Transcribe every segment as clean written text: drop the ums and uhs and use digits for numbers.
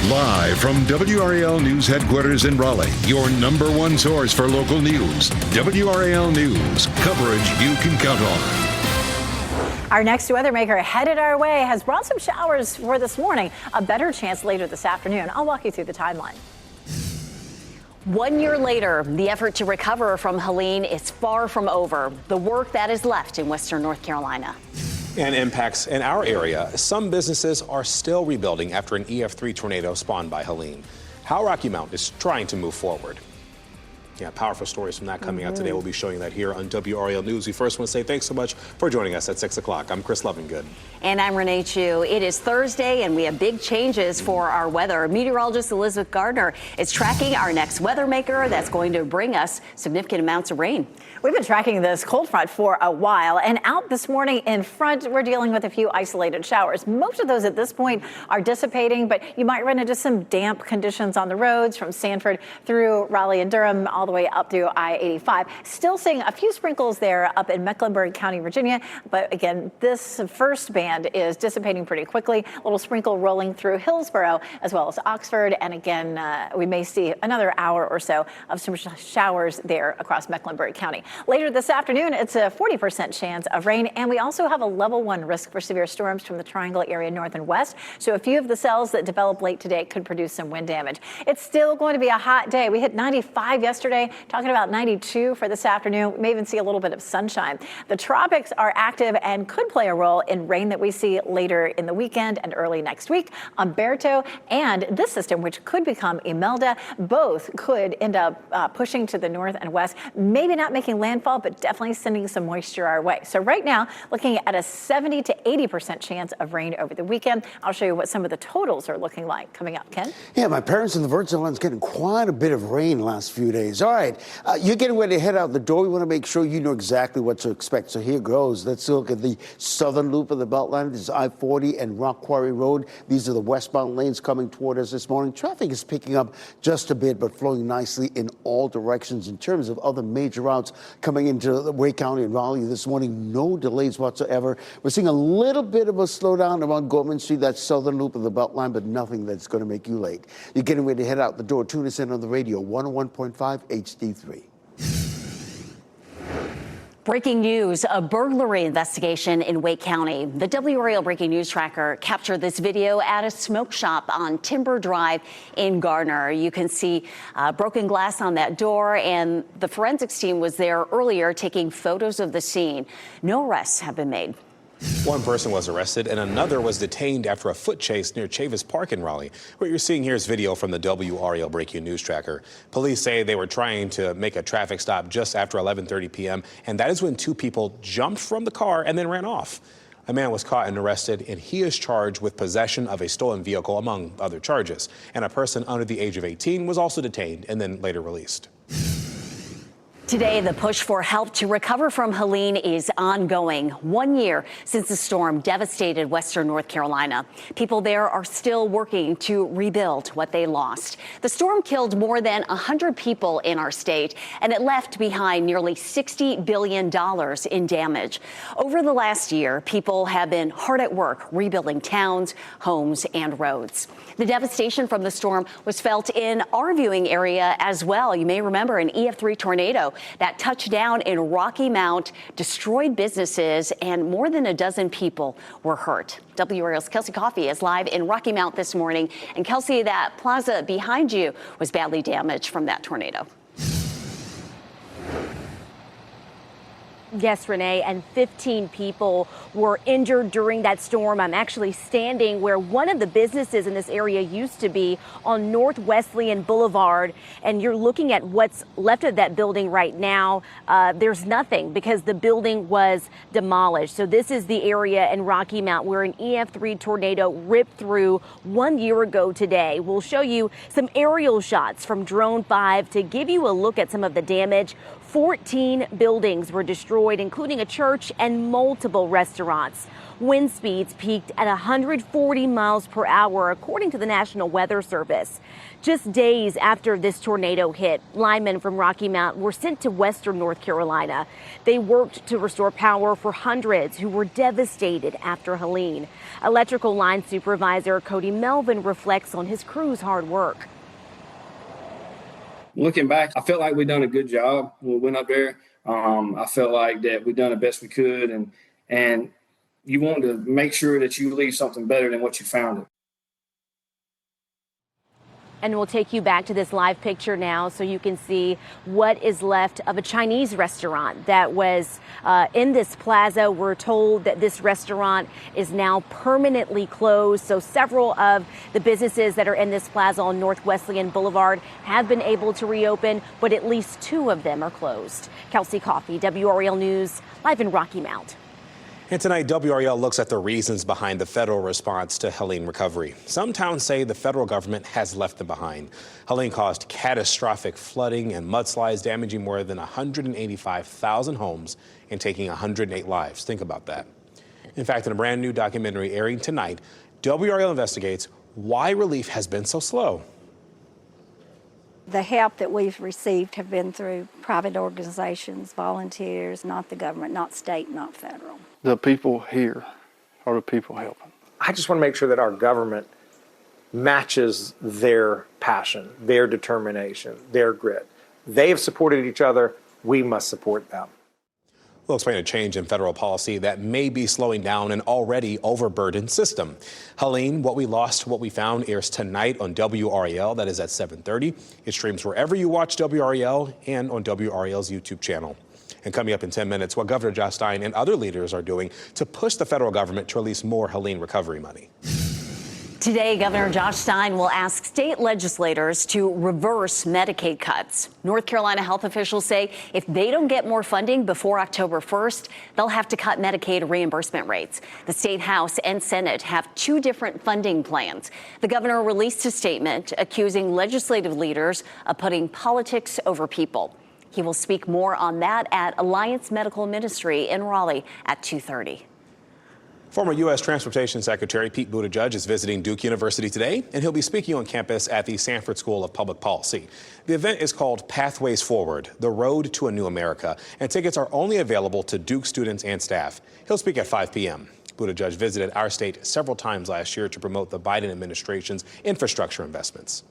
Live from WRAL News Headquarters in Raleigh, your number one source for local news. WRAL News, coverage you can count on. Our next weather maker headed our way has brought some showers for this morning. A better chance later this afternoon. I'll walk you through the timeline. 1 year later, the effort to recover from Helene is far from over. The work that is left in western North Carolina. And impacts in our area. Some businesses are still rebuilding after an EF3 tornado spawned by Helene. How Rocky Mount is trying to move forward. Yeah, powerful stories from that coming out today. We'll be showing that here on WRAL News. We first want to say thanks so much for joining us at 6 o'clock. I'm Chris Lovingood. And I'm Renee Chu. It is Thursday, and we have big changes for our weather. Meteorologist Elizabeth Gardner is tracking our next weather maker that's going to bring us significant amounts of rain. We've been tracking this cold front for a while, and out this morning in front, we're dealing with a few isolated showers. Most of those at this point are dissipating, but you might run into some damp conditions on the roads from Sanford through Raleigh and Durham, all the way up through I-85. Still seeing a few sprinkles there up in Mecklenburg County, Virginia. But again, this first band is dissipating pretty quickly. A little sprinkle rolling through Hillsborough as well as Oxford. And again, we may see another hour or so of some showers there across Mecklenburg County. Later this afternoon, it's a 40% chance of rain. And we also have a level 1 risk for severe storms from the Triangle area north and west. So a few of the cells that develop late today could produce some wind damage. It's still going to be a hot day. We hit 95 yesterday. Talking about 92 for this afternoon. We may even see a little bit of sunshine. The tropics are active and could play a role in rain that we see later in the weekend and early next week. Umberto and this system, which could become Imelda, both could end up pushing to the north and west, maybe not making landfall, but definitely sending some moisture our way. So right now, looking at a 70 to 80% chance of rain over the weekend. I'll show you what some of the totals are looking like coming up. Ken? Yeah, my parents in the Virgin Islands getting quite a bit of rain last few days. All right, you're getting ready to head out the door. We want to make sure you know exactly what to expect. So here goes. Let's look at the southern loop of the Beltline. This is I-40 and Rock Quarry Road. These are the westbound lanes coming toward us this morning. Traffic is picking up just a bit, but flowing nicely in all directions. In terms of other major routes coming into Wake County and Raleigh this morning, no delays whatsoever. We're seeing a little bit of a slowdown around Gorman Street, that southern loop of the Beltline, but nothing that's going to make you late. You're getting ready to head out the door. Tune us in on the radio, 101.5 HD3. Breaking news, a burglary investigation in Wake County. The WRAL Breaking News Tracker captured this video at a smoke shop on Timber Drive in Gardner. You can see broken glass on that door, and the forensics team was there earlier taking photos of the scene. No arrests have been made. One person was arrested and another was detained after a foot chase near Chavis Park in Raleigh. What you're seeing here is video from the WRAL Breaking News Tracker. Police say they were trying to make a traffic stop just after 11:30 p.m. and that is when two people jumped from the car and then ran off. A man was caught and arrested, and he is charged with possession of a stolen vehicle, among other charges. And a person under the age of 18 was also detained and then later released. Today, the push for help to recover from Helene is ongoing. 1 year since the storm devastated western North Carolina. People there are still working to rebuild what they lost. The storm killed more than 100 people in our state, and it left behind nearly $60 billion in damage. Over the last year, people have been hard at work rebuilding towns, homes, and roads. The devastation from the storm was felt in our viewing area as well. You may remember an EF3 tornado that touched down in Rocky Mount, destroyed businesses, and more than a dozen people were hurt. WRAL's Kelsey Coffey is live in Rocky Mount this morning. And Kelsey, that plaza behind you was badly damaged from that tornado. Yes, Renee, and 15 people were injured during that storm. I'm actually standing where one of the businesses in this area used to be on North Wesleyan Boulevard, and you're looking at what's left of that building right now. There's nothing because the building was demolished. So this is the area in Rocky Mount where an EF3 tornado ripped through 1 year ago today. We'll show you some aerial shots from Drone 5 to give you a look at some of the damage. 14 buildings were destroyed, including a church and multiple restaurants. Wind speeds peaked at 140 miles per hour, according to the National Weather Service. Just days after this tornado hit, linemen from Rocky Mount were sent to western North Carolina. They worked to restore power for hundreds who were devastated after Helene. Electrical line supervisor Cody Melvin reflects on his crew's hard work. Looking back, I felt like we done a good job when we went up there. I felt like that we done the best we could, and you want to make sure that you leave something better than what you found it. And we'll take you back to this live picture now so you can see what is left of a Chinese restaurant that was in this plaza. We're told that this restaurant is now permanently closed. So several of the businesses that are in this plaza on North Wesleyan Boulevard have been able to reopen, but at least 2 of them are closed. Kelsey Coffey, WRAL News, live in Rocky Mount. And tonight, WRAL looks at the reasons behind the federal response to Helene recovery. Some towns say the federal government has left them behind. Helene caused catastrophic flooding and mudslides, damaging more than 185,000 homes and taking 108 lives. Think about that. In fact, in a brand new documentary airing tonight, WRAL investigates why relief has been so slow. The help that we've received have been through private organizations, volunteers, not the government, not state, not federal. The people here are the people helping. I just want to make sure that our government matches their passion, their determination, their grit. They have supported each other. We must support them. We'll explain a change in federal policy that may be slowing down an already overburdened system. Helene, What We Lost, What We Found airs tonight on WRAL. That is at 7:30. It streams wherever you watch WRAL and on WRAL's YouTube channel. And coming up in 10 minutes, what Governor Josh Stein and other leaders are doing to push the federal government to release more Helene recovery money. Today, Governor Josh Stein will ask state legislators to reverse Medicaid cuts. North Carolina health officials say if they don't get more funding before October 1st, they'll have to cut Medicaid reimbursement rates. The state House and Senate have 2 different funding plans. The governor released a statement accusing legislative leaders of putting politics over people. He will speak more on that at Alliance Medical Ministry in Raleigh at 2:30. Former U.S. Transportation Secretary Pete Buttigieg is visiting Duke University today, and he'll be speaking on campus at the Sanford School of Public Policy. The event is called Pathways Forward, The Road to a New America, and tickets are only available to Duke students and staff. He'll speak at 5 p.m. Buttigieg visited our state several times last year to promote the Biden administration's infrastructure investments.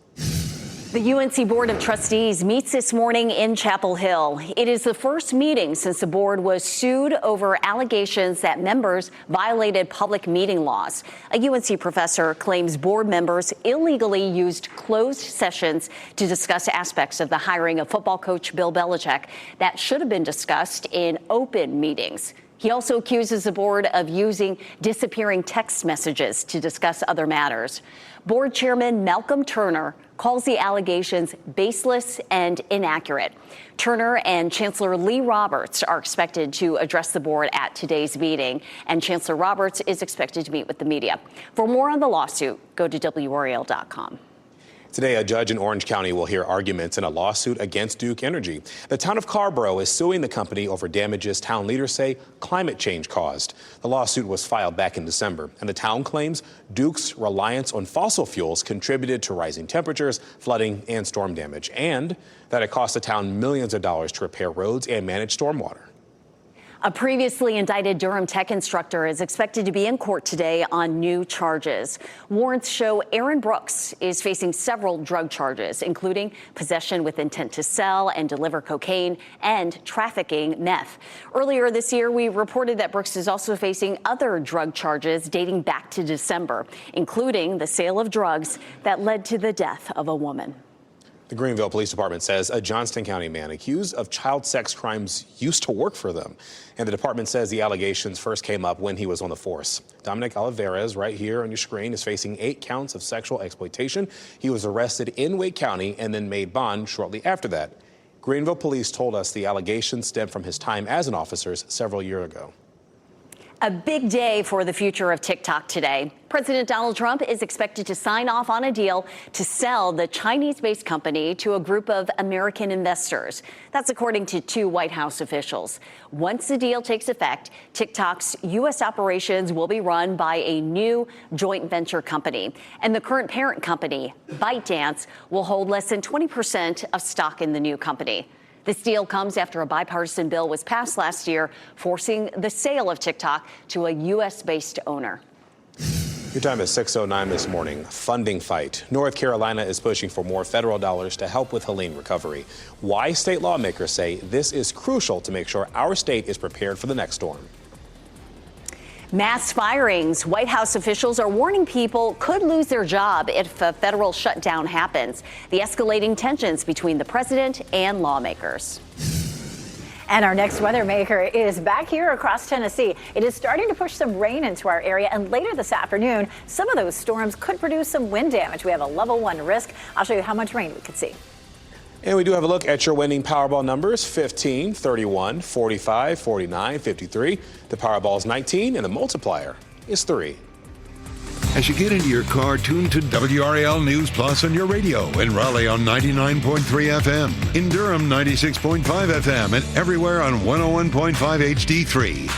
The UNC Board of Trustees meets this morning in Chapel Hill. It is the first meeting since the board was sued over allegations that members violated public meeting laws. A UNC professor claims board members illegally used closed sessions to discuss aspects of the hiring of football coach Bill Belichick that should have been discussed in open meetings. He also accuses the board of using disappearing text messages to discuss other matters. Board Chairman Malcolm Turner calls the allegations baseless and inaccurate. Turner and Chancellor Lee Roberts are expected to address the board at today's meeting, and Chancellor Roberts is expected to meet with the media. For more on the lawsuit, go to WRAL.com. Today, a judge in Orange County will hear arguments in a lawsuit against Duke Energy. The town of Carborough is suing the company over damages town leaders say climate change caused. The lawsuit was filed back in December, and the town claims Duke's reliance on fossil fuels contributed to rising temperatures, flooding, and storm damage, and that it cost the town millions of dollars to repair roads and manage stormwater. A previously indicted Durham Tech instructor is expected to be in court today on new charges. Warrants show Aaron Brooks is facing several drug charges, including possession with intent to sell and deliver cocaine and trafficking meth. Earlier this year, we reported that Brooks is also facing other drug charges dating back to December, including the sale of drugs that led to the death of a woman. The Greenville Police Department says a Johnston County man accused of child sex crimes used to work for them. And the department says the allegations first came up when he was on the force. Dominic Olivares, right here on your screen, is facing 8 counts of sexual exploitation. He was arrested in Wake County and then made bond shortly after that. Greenville police told us the allegations stem from his time as an officer several years ago. A big day for the future of TikTok today. President Donald Trump is expected to sign off on a deal to sell the Chinese-based company to a group of American investors. That's according to two White House officials. Once the deal takes effect, TikTok's U.S. operations will be run by a new joint venture company. And the current parent company, ByteDance, will hold less than 20% of stock in the new company. This deal comes after a bipartisan bill was passed last year, forcing the sale of TikTok to a U.S.-based owner. Your time is 6:09 this morning. Funding fight. North Carolina is pushing for more federal dollars to help with Helene recovery. Why state lawmakers say this is crucial to make sure our state is prepared for the next storm. Mass firings. White House officials are warning people could lose their job if a federal shutdown happens. The escalating tensions between the president and lawmakers. And our next weather maker is back here across Tennessee. It is starting to push some rain into our area, and later this afternoon, some of those storms could produce some wind damage. We have a level 1 risk. I'll show you how much rain we could see. And we do have a look at your winning Powerball numbers: 15, 31, 45, 49, 53. The Powerball is 19, and the multiplier is 3. As you get into your car, tune to WRAL News Plus on your radio. In Raleigh on 99.3 FM. In Durham, 96.5 FM. And everywhere on 101.5 HD3.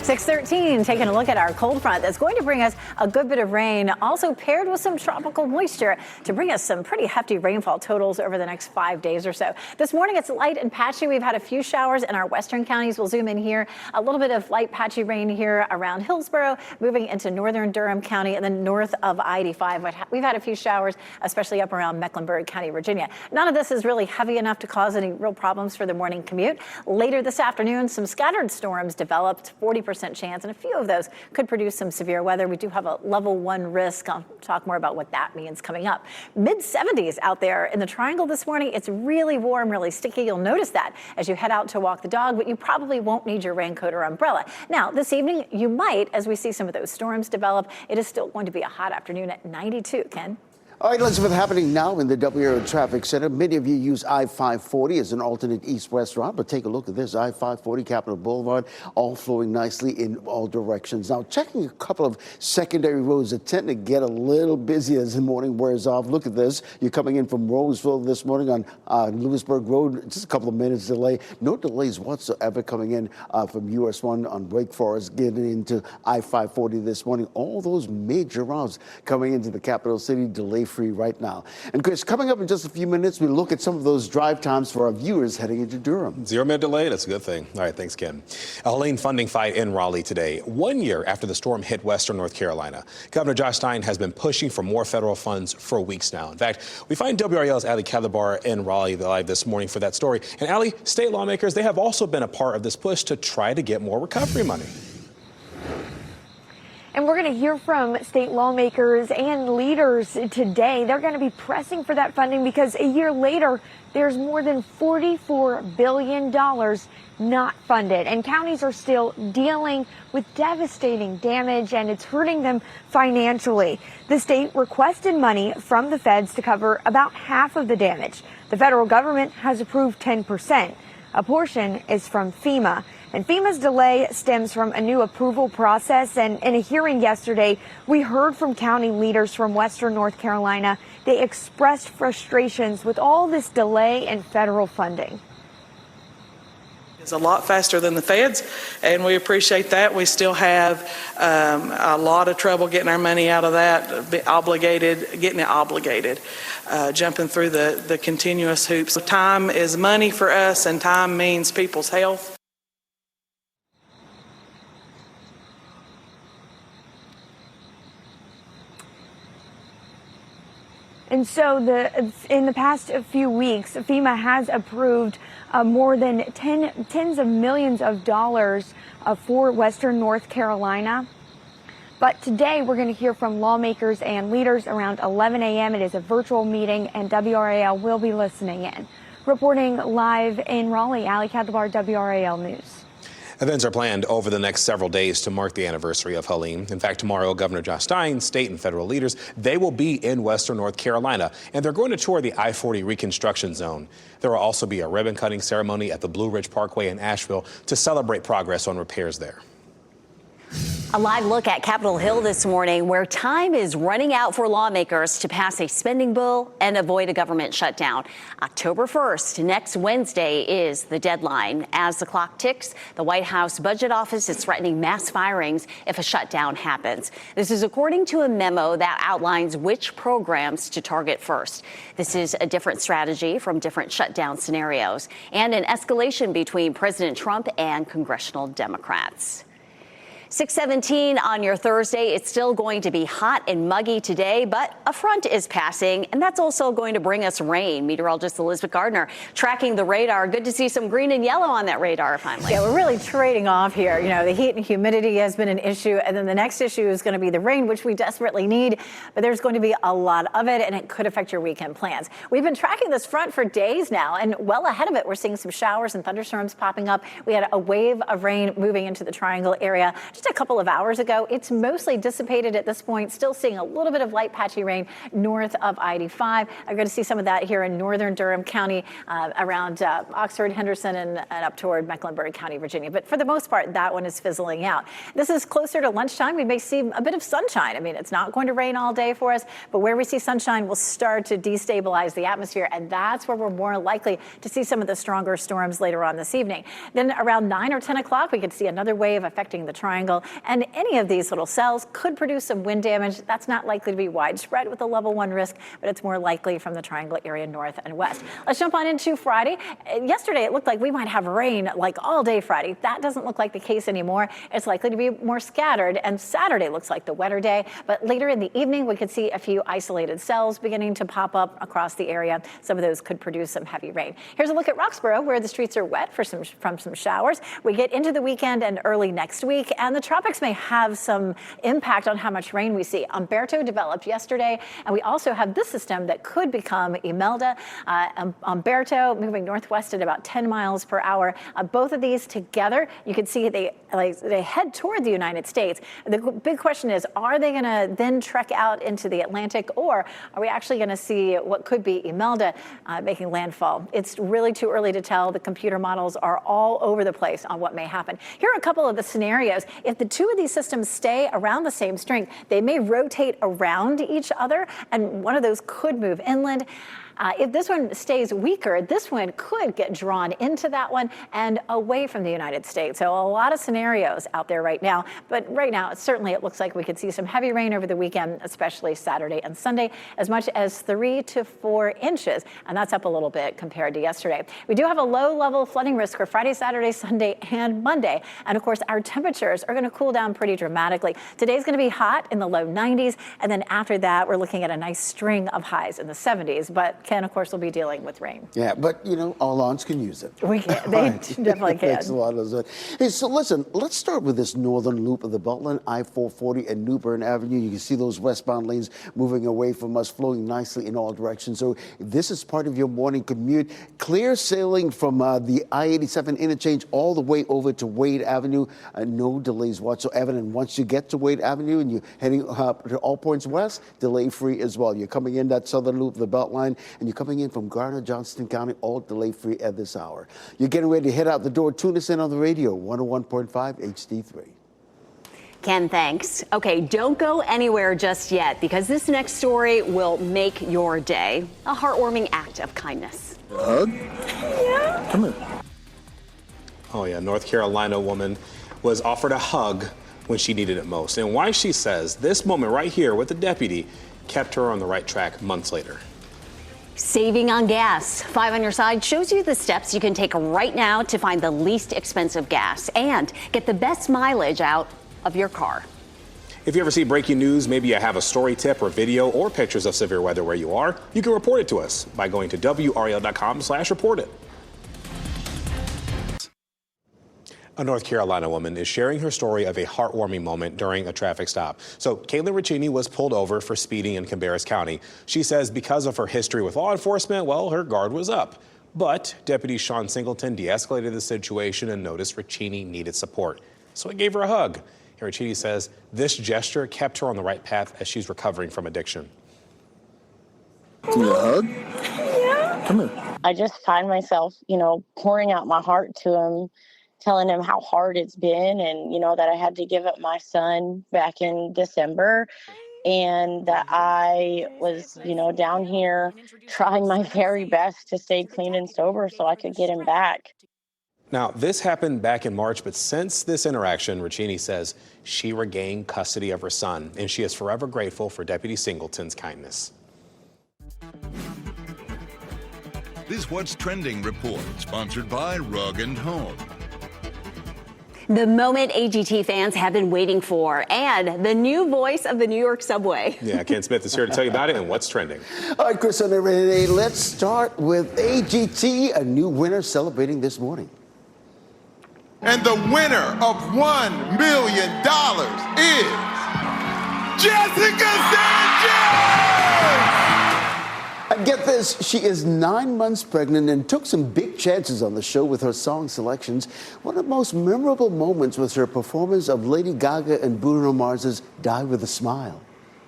6:13, taking a look at our cold front that's going to bring us a good bit of rain, also paired with some tropical moisture to bring us some pretty hefty rainfall totals over the next 5 days or so. This morning it's light and patchy. We've had a few showers in our western counties. We'll zoom in here. A little bit of light patchy rain here around Hillsborough, moving into northern Durham County and then north of I-85. We've had a few showers, especially up around Mecklenburg County, Virginia. None of this is really heavy enough to cause any real problems for the morning commute. Later this afternoon, some scattered storms developed, 40% chance, and a few of those could produce some severe weather. We do have a level 1 risk. I'll talk more about what that means coming up. Mid-70s out there in the Triangle this morning. It's really warm, really sticky. You'll notice that as you head out to walk the dog, but you probably won't need your raincoat or umbrella. Now, this evening, you might, as we see some of those storms develop. It is still going to be a hot afternoon at 92, Ken. All right, Elizabeth, happening now in the WRAL Traffic Center. Many of you use I-540 as an alternate east-west route, but take a look at this. I-540, Capitol Boulevard, all flowing nicely in all directions. Now, checking a couple of secondary roads that tend to get a little busy as the morning wears off. Look at this. You're coming in from Roseville this morning on Lewisburg Road. Just a couple of minutes delay. No delays whatsoever coming in from US 1 on Wake Forest, getting into I-540 this morning. All those major routes coming into the capital city delay-free right now. And Chris, coming up in just a few minutes, we look at some of those drive times for our viewers heading into Durham. 0-minute delay, that's a good thing. All right, thanks, Ken. A Helene funding fight in Raleigh today, 1 year after the storm hit western North Carolina. Governor Josh Stein has been pushing for more federal funds for weeks now. In fact, we find WRAL's Ali Calabar in Raleigh live this morning for that story. And Ali, state lawmakers, they have also been a part of this push to try to get more recovery money. And we're going to hear from state lawmakers and leaders today. They're going to be pressing for that funding because a year later, there's more than $44 billion not funded. And counties are still dealing with devastating damage, and it's hurting them financially. The state requested money from the feds to cover about half of the damage. The federal government has approved 10%. A portion is from FEMA. And FEMA's delay stems from a new approval process. And in a hearing yesterday, we heard from county leaders from western North Carolina. They expressed frustrations with all this delay in federal funding. It's a lot faster than the feds, and we appreciate that. We still have a lot of trouble getting our money out of that, getting it obligated, jumping through the continuous hoops. Time is money for us, and time means people's health. And so in the past few weeks, FEMA has approved more than tens of millions of dollars for western North Carolina. But today we're going to hear from lawmakers and leaders around 11 a.m. It is a virtual meeting, and WRAL will be listening in. Reporting live in Raleigh, Ali Calabar, WRAL News. Events are planned over the next several days to mark the anniversary of Helene. In fact, tomorrow, Governor Josh Stein, state and federal leaders, they will be in Western North Carolina, and they're going to tour the I-40 reconstruction zone. There will also be a ribbon cutting ceremony at the Blue Ridge Parkway in Asheville to celebrate progress on repairs there. A live look at Capitol Hill this morning, where time is running out for lawmakers to pass a spending bill and avoid a government shutdown. October 1st, next Wednesday, is the deadline. As the clock ticks, the White House Budget Office is threatening mass firings if a shutdown happens. This is according to a memo that outlines which programs to target first. This is a different strategy from different shutdown scenarios and an escalation between President Trump and congressional Democrats. 6:17 on your Thursday. It's still going to be hot and muggy today, but a front is passing, and that's also going to bring us rain. Meteorologist Elizabeth Gardner tracking the radar. Good to see some green and yellow on that radar finally. Yeah, we're really trading off here. You know, the heat and humidity has been an issue, and then the next issue is going to be the rain, which we desperately need, but there's going to be a lot of it, and it could affect your weekend plans. We've been tracking this front for days now, and well ahead of it, we're seeing some showers and thunderstorms popping up. We had a wave of rain moving into the Triangle area just a couple of hours ago. It's mostly dissipated at this point, still seeing a little bit of light patchy rain north of I-85. I'm going to see some of that here in northern Durham County, around Oxford, Henderson, and up toward Mecklenburg County, Virginia. But for the most part, that one is fizzling out. This is closer to lunchtime. We may see a bit of sunshine. I mean, it's not going to rain all day for us, but where we see sunshine will start to destabilize the atmosphere, and that's where we're more likely to see some of the stronger storms later on this evening. Then around 9 or 10 o'clock, we could see another wave affecting the Triangle, and any of these little cells could produce some wind damage. That's not likely to be widespread with a level 1 risk, but it's more likely from the Triangle area north and west. Let's jump on into Friday. Yesterday, it looked like we might have rain like all day Friday. That doesn't look like the case anymore. It's likely to be more scattered, and Saturday looks like the wetter day, but later in the evening, we could see a few isolated cells beginning to pop up across the area. Some of those could produce some heavy rain. Here's a look at Roxborough, where the streets are wet from some showers. We get into the weekend and early next week, and the tropics may have some impact on how much rain we see. Umberto developed yesterday, and we also have this system that could become Imelda. Umberto moving northwest at about 10 miles per hour. Both of these together, you can see they head toward the United States. The big question is, are they going to then trek out into the Atlantic, or are we actually going to see what could be Imelda making landfall? It's really too early to tell. The computer models are all over the place on what may happen. Here are a couple of the scenarios. If the two of these systems stay around the same strength, they may rotate around each other, and one of those could move inland. If this one stays weaker, this one could get drawn into that one and away from the United States. So a lot of scenarios out there right now. But right now, certainly it looks like we could see some heavy rain over the weekend, especially Saturday and Sunday, as much as 3 to 4 inches. And that's up a little bit compared to yesterday. We do have a low-level flooding risk for Friday, Saturday, Sunday, and Monday. And of course, our temperatures are going to cool down pretty dramatically. Today's going to be hot in the low 90s. And then after that, we're looking at a nice string of highs in the 70s. But Ken, of course, will be dealing with rain. Yeah, but, you know, our lawns can use it. We can. They definitely can. Makes a lot of sense. Hey, so listen, let's start with this northern loop of the Beltline, I-440 and New Bern Avenue. You can see those westbound lanes moving away from us, flowing nicely in all directions. So if this is part of your morning commute, clear sailing from the I-87 interchange all the way over to Wade Avenue. No delays whatsoever. And once you get to Wade Avenue and you're heading up to all points west, delay-free as well. You're coming in that southern loop of the Beltline, and you're coming in from Garner, Johnston County, all delay-free at this hour. You're getting ready to head out the door. Tune us in on the radio, 101.5 HD3. Ken, thanks. Okay, don't go anywhere just yet, because this next story will make your day. A heartwarming act of kindness. Hug? Yeah. Come here. Oh, yeah. North Carolina woman was offered a hug when she needed it most. And why she says this moment right here with the deputy kept her on the right track months later. Saving on gas. 5 on your side shows you the steps you can take right now to find the least expensive gas and get the best mileage out of your car. If you ever see breaking news, maybe you have a story tip or video or pictures of severe weather where you are, you can report it to us by going to WRAL.com/report it. A North Carolina woman is sharing her story of a heartwarming moment during a traffic stop. So Caitlin Riccini was pulled over for speeding in Cabarrus County. She says because of her history with law enforcement, well, her guard was up. But Deputy Sean Singleton de-escalated the situation and noticed Ricchini needed support. So he gave her a hug. Ricchini says this gesture kept her on the right path as she's recovering from addiction. Need a hug? Yeah. Come here. I just find myself, pouring out my heart to him, telling him how hard it's been and, that I had to give up my son back in December and that I was, down here trying my very best to stay clean and sober so I could get him back. Now, this happened back in March, but since this interaction, Ricchini says she regained custody of her son, and she is forever grateful for Deputy Singleton's kindness. This What's Trending report, sponsored by Rug & Home. The moment AGT fans have been waiting for, and the new voice of the New York subway. Yeah, Ken Smith is here to tell you about it and what's trending. All right, Chris and Renee, let's start with AGT, a new winner celebrating this morning. And the winner of $1 million is Jessica Sanchez! And get this, she is 9 months pregnant and took some big chances on the show with her song selections. One of the most memorable moments was her performance of Lady Gaga and Bruno Mars's Die With a Smile.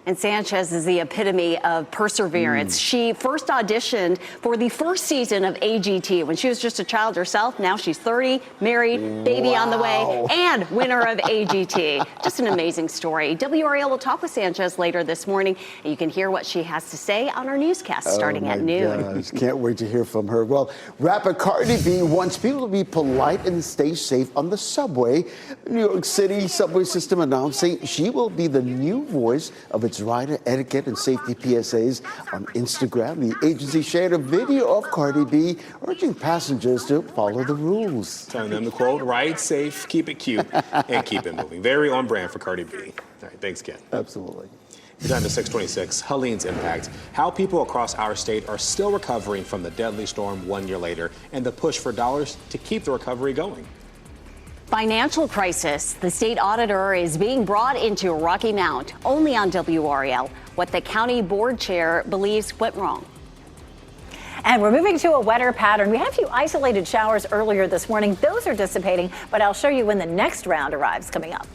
And Sanchez is the epitome of perseverance. She first auditioned for the first season of AGT when she was just a child herself. Now she's 30, married, baby on the way, and winner of AGT. Just an amazing story. WRAL will talk with Sanchez later this morning, and you can hear what she has to say on our newscast starting at noon. Gosh, can't wait to hear from her. Well, rapper Cardi B wants people to be polite and stay safe on the subway. New York City subway system announcing she will be the new voice of its rider etiquette and safety PSAs on Instagram. The agency shared a video of Cardi B urging passengers to follow the rules. Telling them to quote, ride safe, keep it cute, and keep it moving. Very on brand for Cardi B. All right, thanks, Ken. Absolutely. Time to 626, Helene's impact. How people across our state are still recovering from the deadly storm 1 year later, and the push for dollars to keep the recovery going. Financial crisis. The state auditor is being brought into Rocky Mount, only on WRAL. What the county board chair believes went wrong. And we're moving to a wetter pattern. We had a few isolated showers earlier this morning. Those are dissipating, but I'll show you when the next round arrives coming up.